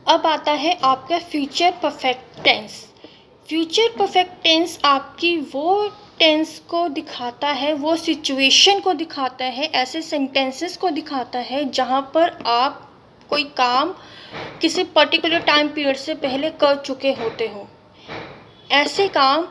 अब आता है आपका future perfect tense. Future perfect tense आपकी वो टेंस को दिखाता है, वो सिचुएशन को दिखाता है, ऐसे सेंटेंसेस को दिखाता है जहाँ पर आप कोई काम किसी पर्टिकुलर टाइम पीरियड से पहले कर चुके होते हो। ऐसे काम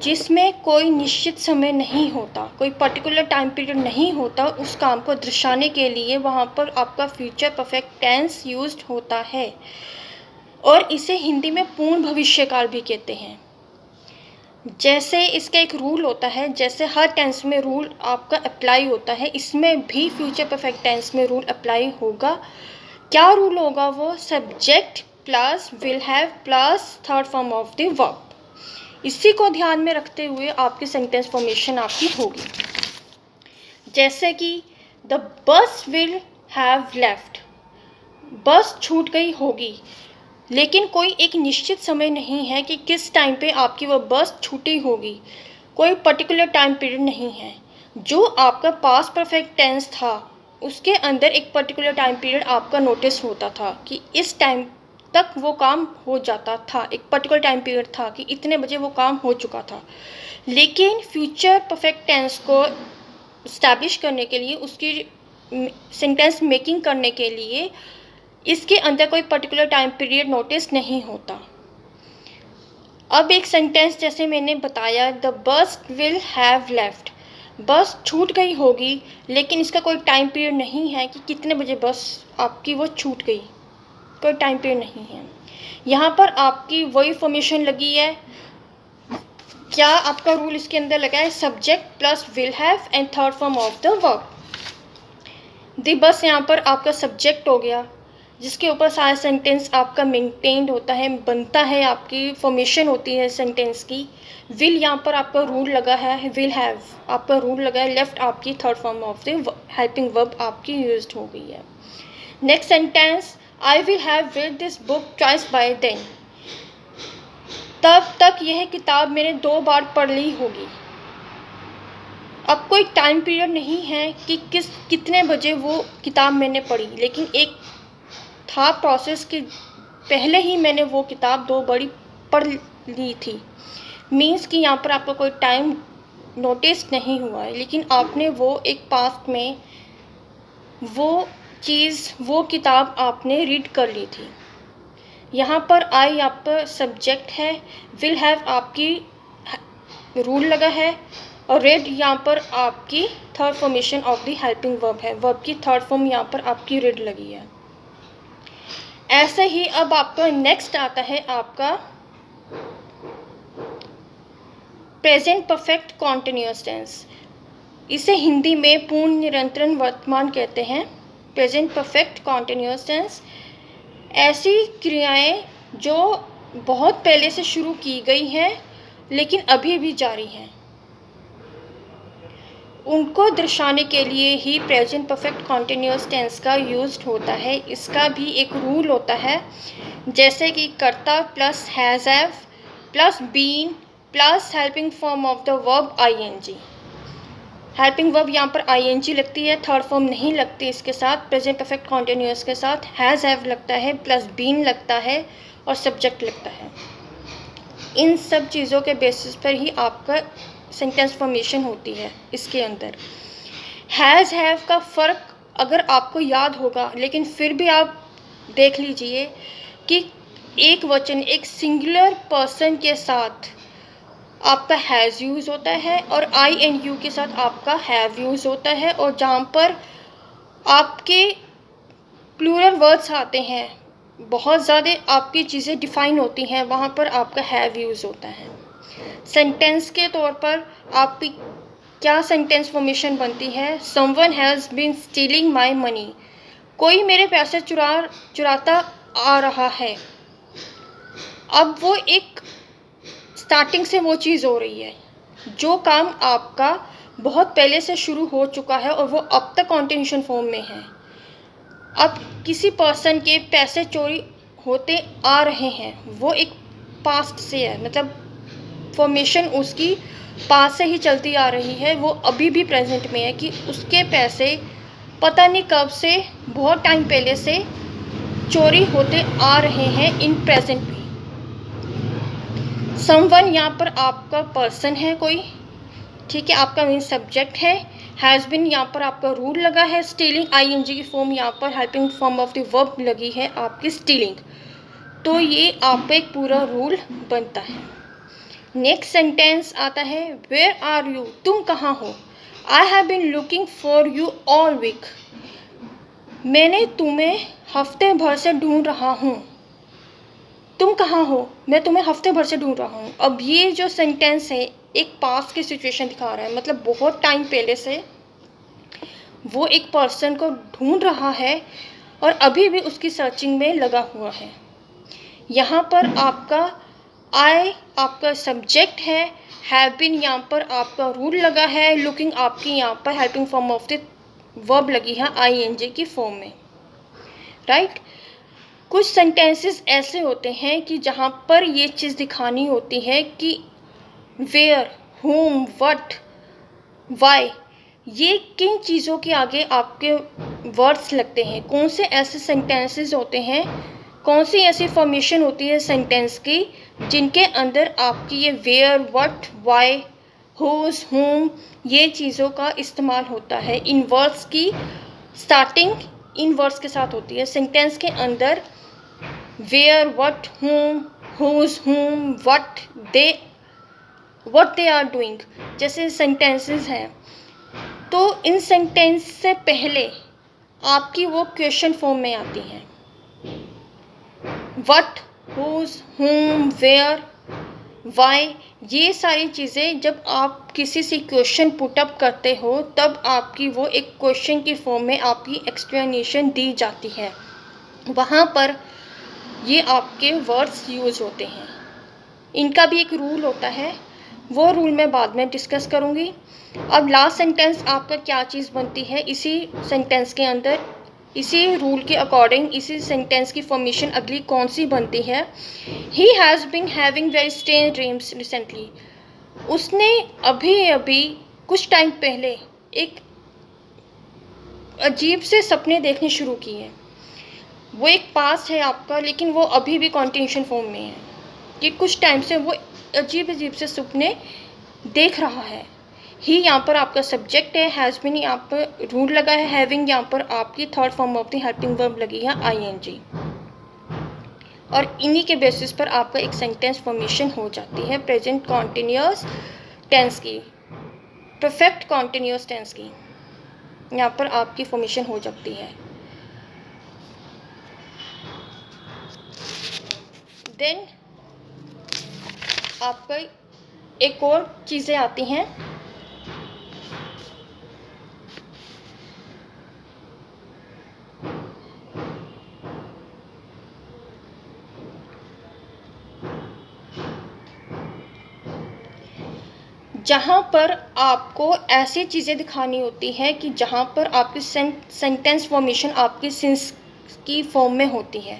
जिसमें कोई निश्चित समय नहीं होता, कोई पर्टिकुलर टाइम पीरियड नहीं होता, उस काम को दर्शाने के लिए वहाँ पर आपका फ्यूचर परफेक्ट टेंस यूज्ड होता है और इसे हिंदी में पूर्ण भविष्यकाल भी कहते हैं। जैसे इसका एक रूल होता है, जैसे हर टेंस में रूल आपका अप्लाई होता है, इसमें भी फ्यूचर परफेक्ट टेंस में रूल अप्लाई होगा। क्या रूल होगा वो? Subject plus will have plus third form of the verb. इसी को ध्यान में रखते हुए आपकी सेंटेंस फॉर्मेशन आपकी होगी। जैसे कि the bus will have left, बस छूट गई होगी, लेकिन कोई एक निश्चित समय नहीं है कि किस टाइम पे आपकी वो बस छूटी होगी, कोई पर्टिकुलर टाइम पीरियड नहीं है। जो आपका पास्ट परफेक्ट टेंस था उसके अंदर एक पर्टिकुलर टाइम पीरियड आपका नोटिस होता था कि इस टाइम तक वो काम हो जाता था, एक पर्टिकुलर टाइम पीरियड था कि इतने बजे वो काम हो चुका था। लेकिन फ्यूचर परफेक्ट टेंस को इस्टेब्लिश करने के लिए, उसकी सेंटेंस मेकिंग करने के लिए इसके अंदर कोई पर्टिकुलर टाइम पीरियड नोटिस नहीं होता। अब एक सेंटेंस जैसे मैंने बताया, the bus will have left, बस छूट गई होगी, लेकिन इसका कोई टाइम पीरियड नहीं है कि कितने बजे बस आपकी वो छूट गई, कोई टाइम पीरियड नहीं है। यहाँ पर आपकी वही फॉर्मेशन लगी है। क्या आपका रूल इसके अंदर लगा है? Subject plus will have and third form of the verb. The bus यहाँ पर आपका सब्जेक्ट हो गया, जिसके ऊपर सारा सेंटेंस आपका मेंटेन्ड होता है, बनता है, आपकी फॉर्मेशन होती है सेंटेंस की। विल यहाँ पर आपका रूल लगा है, विल हैव आपका रूल लगा है, लेफ्ट आपकी third form of the helping verb आपकी यूज्ड हो गई है। Next sentence, I will have read this book twice by then, तब तक यह किताब मैंने 2 बार पढ़ ली होगी। अब कोई टाइम पीरियड नहीं है कि कितने बजे वो किताब मैंने पढ़ी, लेकिन एक था प्रोसेस कि पहले ही मैंने वो किताब 2 बारी पढ़ ली थी। मीन्स कि यहाँ पर आपका कोई टाइम नोटिस नहीं हुआ है, लेकिन आपने वो एक पास्ट में वो चीज़, वो किताब आपने रीड कर ली थी। यहाँ पर आई यहाँ पर सब्जेक्ट है, विल हैव आपकी रूल लगा है, और रेड यहाँ पर आपकी third formation of the helping verb है, वर्ब की थर्ड फॉर्म यहाँ पर आपकी रेड लगी है। ऐसे ही अब आपका नेक्स्ट आता है आपका प्रेजेंट परफेक्ट कॉन्टिन्यूअस टेंस। इसे हिंदी में पूर्ण निरंतर वर्तमान कहते हैं। प्रेजेंट परफेक्ट कॉन्टिन्यूअस टेंस ऐसी क्रियाएं जो बहुत पहले से शुरू की गई हैं लेकिन अभी भी जारी हैं, उनको दर्शाने के लिए ही प्रेजेंट परफेक्ट कॉन्टिन्यूअस टेंस का यूज्ड होता है। इसका भी एक रूल होता है, जैसे कि कर्ता plus has have plus been plus helping form of the verb ING. Helping verb यहाँ पर आईएनजी लगती है, थर्ड फॉर्म नहीं लगती इसके साथ। प्रेजेंट परफेक्ट कॉन्टिन्यूअस के साथ हैज़ हैव लगता है, प्लस बीन लगता है और सब्जेक्ट लगता है। इन सब चीज़ों के बेसिस पर ही आपका सेंटेंस फॉर्मेशन होती है। इसके अंदर हैज़ हैव का फ़र्क अगर आपको याद होगा, लेकिन फिर भी आप देख लीजिए कि एक वचन, एक सिंगुलर पर्सन के साथ आपका हैज़ यूज़ होता है और आई एंड यू के साथ आपका हैव यूज़ होता है, और जहाँ पर आपके प्लूरल वर्ड्स आते हैं, बहुत ज़्यादा आपकी चीज़ें डिफ़ाइन होती हैं, वहाँ पर आपका हैव यूज़ होता है। सेंटेंस के तौर पर आपकी क्या सेंटेंस फॉर्मेशन बनती है? Someone has been stealing my money, कोई मेरे पैसे चुराता आ रहा है। अब वो एक स्टार्टिंग से वो चीज़ हो रही है, जो काम आपका बहुत पहले से शुरू हो चुका है और वो अब तक कॉन्टिन्यूशन फॉर्म में है। अब किसी पर्सन के पैसे चोरी होते आ रहे हैं, वो एक पास्ट से है, मतलब फॉर्मेशन उसकी पास से ही चलती आ रही है, वो अभी भी प्रेजेंट में है कि उसके पैसे पता नहीं कब से, बहुत टाइम पहले से चोरी होते आ रहे हैं इन प्रेजेंट भी। समवन यहाँ पर आपका पर्सन है कोई, ठीक है, आपका मेन सब्जेक्ट है। हैज़ बिन यहाँ पर आपका रूल लगा है। स्टीलिंग आईएनजी की फॉर्म यहाँ पर helping form of the verb लगी है आपकी स्टीलिंग, तो ये आपका एक पूरा रूल बनता है। नेक्स्ट सेंटेंस आता है वेयर आर यू, तुम कहाँ हो। I have been looking for you all week, मैंने तुम्हें हफ्ते भर से ढूंढ रहा हूँ। तुम कहाँ हो, मैं तुम्हें हफ्ते भर से ढूंढ रहा हूँ। अब ये जो सेंटेंस है एक पास्ट की सिचुएशन दिखा रहा है, मतलब बहुत टाइम पहले से वो एक पर्सन को ढूंढ रहा है और अभी भी उसकी सर्चिंग में लगा हुआ है। यहाँ पर आपका आई आपका सब्जेक्ट है, हैव बीन यहाँ पर आपका रूल लगा है, लुकिंग आपकी यहाँ पर helping form of the verb लगी है आईएनजी की फॉर्म में, राइट। कुछ सेंटेंसेस ऐसे होते हैं कि जहाँ पर ये चीज़ दिखानी होती है कि वेयर, whom, व्हाट, वाई, ये किन चीज़ों के आगे आपके वर्ड्स लगते हैं। कौन से ऐसे सेंटेंसेस होते हैं, कौन सी ऐसी फॉर्मेशन होती है सेंटेंस की जिनके अंदर आपकी ये where, what, why, whose, whom, ये चीज़ों का इस्तेमाल होता है। इन वर्ड्स की स्टार्टिंग इन वर्ड्स के साथ होती है। सेंटेंस के अंदर where, what, whom, whose, whom, what they are doing जैसे सेंटेंसेस हैं, तो इन सेंटेंस से पहले आपकी वो क्वेश्चन फॉर्म में आती हैं। What, whose, whom, where, why, ये सारी चीज़ें जब आप किसी से क्वेश्चन पुटअप करते हो तब आपकी वो एक क्वेश्चन की फॉर्म में आपकी एक्सप्लेनेशन दी जाती है। वहाँ पर ये आपके वर्ड्स यूज़ होते हैं। इनका भी एक रूल होता है, वो रूल मैं बाद में डिस्कस करूँगी। अब लास्ट सेंटेंस आपका क्या चीज़ बनती है इसी सेंटेंस के अंदर, इसी रूल के अकॉर्डिंग इसी सेंटेंस की फॉर्मेशन अगली कौन सी बनती है। He has been having very strange dreams recently, उसने अभी कुछ टाइम पहले एक अजीब से सपने देखने शुरू किए। वो एक पास्ट है आपका, लेकिन वो अभी भी कॉन्टिन्यूशन फॉर्म में है कि कुछ टाइम से वो अजीब से सपने देख रहा है। ही यहाँ पर आपका सब्जेक्ट है, हैज़ बीन यहाँ पर रूल लगा है, हैविंग यहाँ पर आपकी third form of the helping verb लगी है आईएनजी, और इन्हीं के बेसिस पर आपका एक सेंटेंस फॉर्मेशन हो जाती है प्रेजेंट कॉन्टिन्यूअस टेंस की, परफेक्ट कॉन्टिन्यूअस टेंस की यहाँ पर आपकी फॉर्मेशन हो जाती है। देन आपका एक और चीज़ें आती हैं, जहाँ पर आपको ऐसी चीज़ें दिखानी होती है कि जहाँ पर आपकी सेंटेंस फॉर्मेशन आपकी सिंस की फॉर्म में होती है।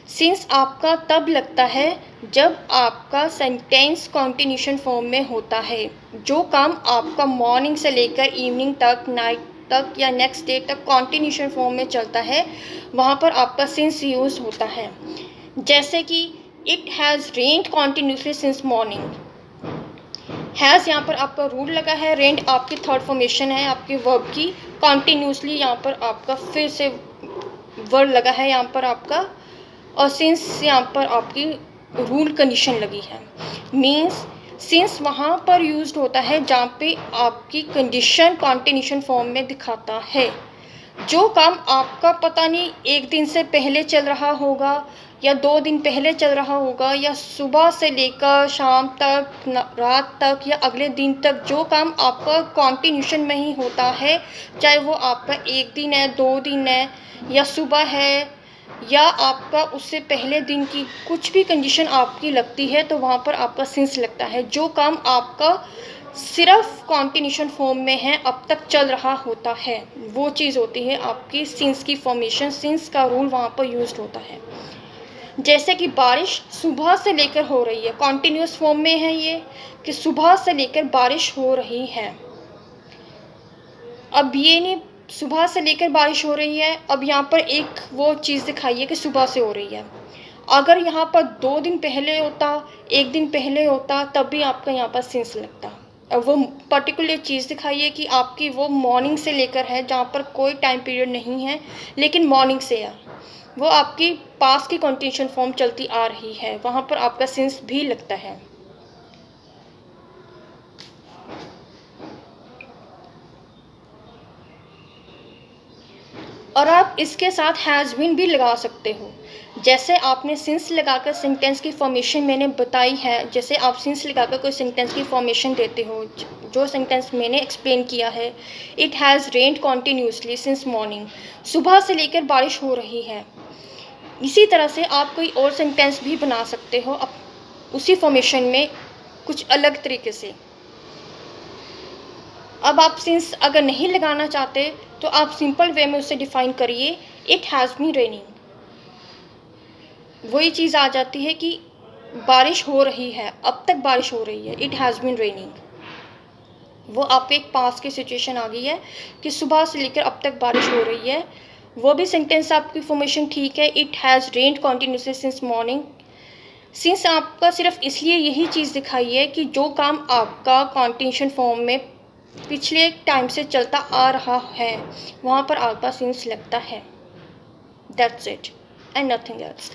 सिंस आपका तब लगता है जब आपका सेंटेंस कॉन्टिन्यूशन फॉर्म में होता है। जो काम आपका मॉर्निंग से लेकर इवनिंग तक, नाइट तक या नेक्स्ट डे तक कॉन्टिन्यूशन फॉर्म में चलता है, वहाँ पर आपका सिंस यूज़ होता है। जैसे कि it has rained continuously since morning, has यहाँ पर आपका रूल लगा है, रेंड आपकी थर्ड फॉर्मेशन है आपके वर्ब की, कॉन्टिन्यूसली यहाँ पर आपका फिर से वर्ब लगा है यहाँ पर आपका, और सिंस यहाँ पर आपकी रूल कंडीशन लगी है। मीन्स सिंस वहाँ पर यूज्ड होता है जहाँ पे आपकी कंडीशन कॉन्टिन्यूशन फॉर्म में दिखाता है। जो काम आपका पता नहीं एक दिन से पहले चल रहा होगा या 2 दिन पहले चल रहा होगा, या सुबह से लेकर शाम तक, रात तक या अगले दिन तक, जो काम आपका कॉन्टिन्यूशन में ही होता है, चाहे वो आपका 1 दिन है, 2 दिन है, या सुबह है, या आपका उससे पहले दिन की कुछ भी कंडीशन आपकी लगती है, तो वहाँ पर आपका सिंस लगता है। जो काम आपका सिर्फ कॉन्टिन्यूशन फॉर्म में है, अब तक चल रहा होता है, वो चीज़ होती है आपकी सिंस की फॉर्मेशन। सिंस का रूल वहाँ पर यूज्ड होता है। जैसे कि बारिश सुबह से लेकर हो रही है, कॉन्टिन्यूस फॉर्म में है ये कि सुबह से लेकर बारिश हो रही है। अब ये नहीं सुबह से लेकर बारिश हो रही है, अब यहाँ पर एक वो चीज़ दिखाई है कि सुबह से हो रही है। अगर यहाँ पर 2 दिन पहले होता, 1 दिन पहले होता, तब भी आपका यहाँ पर सेंस लगता। अब वो पर्टिकुलर चीज़ दिखाई है कि आपकी वो मॉर्निंग से लेकर है, जहाँ पर कोई टाइम पीरियड नहीं है, लेकिन मॉर्निंग से है। वो आपकी पास्ट की कंटीन्यूएशन फॉर्म चलती आ रही है, वहाँ पर आपका सेंस भी लगता है। और आप इसके साथ हैज़ बीन भी लगा सकते हो। जैसे आपने सिंस लगाकर सेंटेंस की फॉर्मेशन मैंने बताई है, जैसे आप सिंस लगाकर कोई सेंटेंस की फॉर्मेशन देते हो, जो सेंटेंस मैंने एक्सप्लेन किया है, it has rained continuously since morning, सुबह से लेकर बारिश हो रही है। इसी तरह से आप कोई और सेंटेंस भी बना सकते हो उसी फॉर्मेशन में कुछ अलग तरीके से। अब आप सिंस अगर नहीं लगाना चाहते तो आप सिंपल वे में उसे डिफ़ाइन करिए, इट हैज़ बीन रेनिंग। वही चीज़ आ जाती है कि बारिश हो रही है, अब तक बारिश हो रही है, इट हैज़ बीन रेनिंग। वो आपके एक पास्ट की सिचुएशन आ गई है कि सुबह से लेकर अब तक बारिश हो रही है। वो भी सेंटेंस आपकी फॉर्मेशन ठीक है, it has rained continuously since morning. Since आपका सिर्फ इसलिए यही चीज़ दिखाई है कि जो काम आपका कॉन्टिन्यूएशन फॉर्म में पिछले टाइम से चलता आ रहा है, वहाँ पर आपका सिंस लगता है। That's it and nothing else.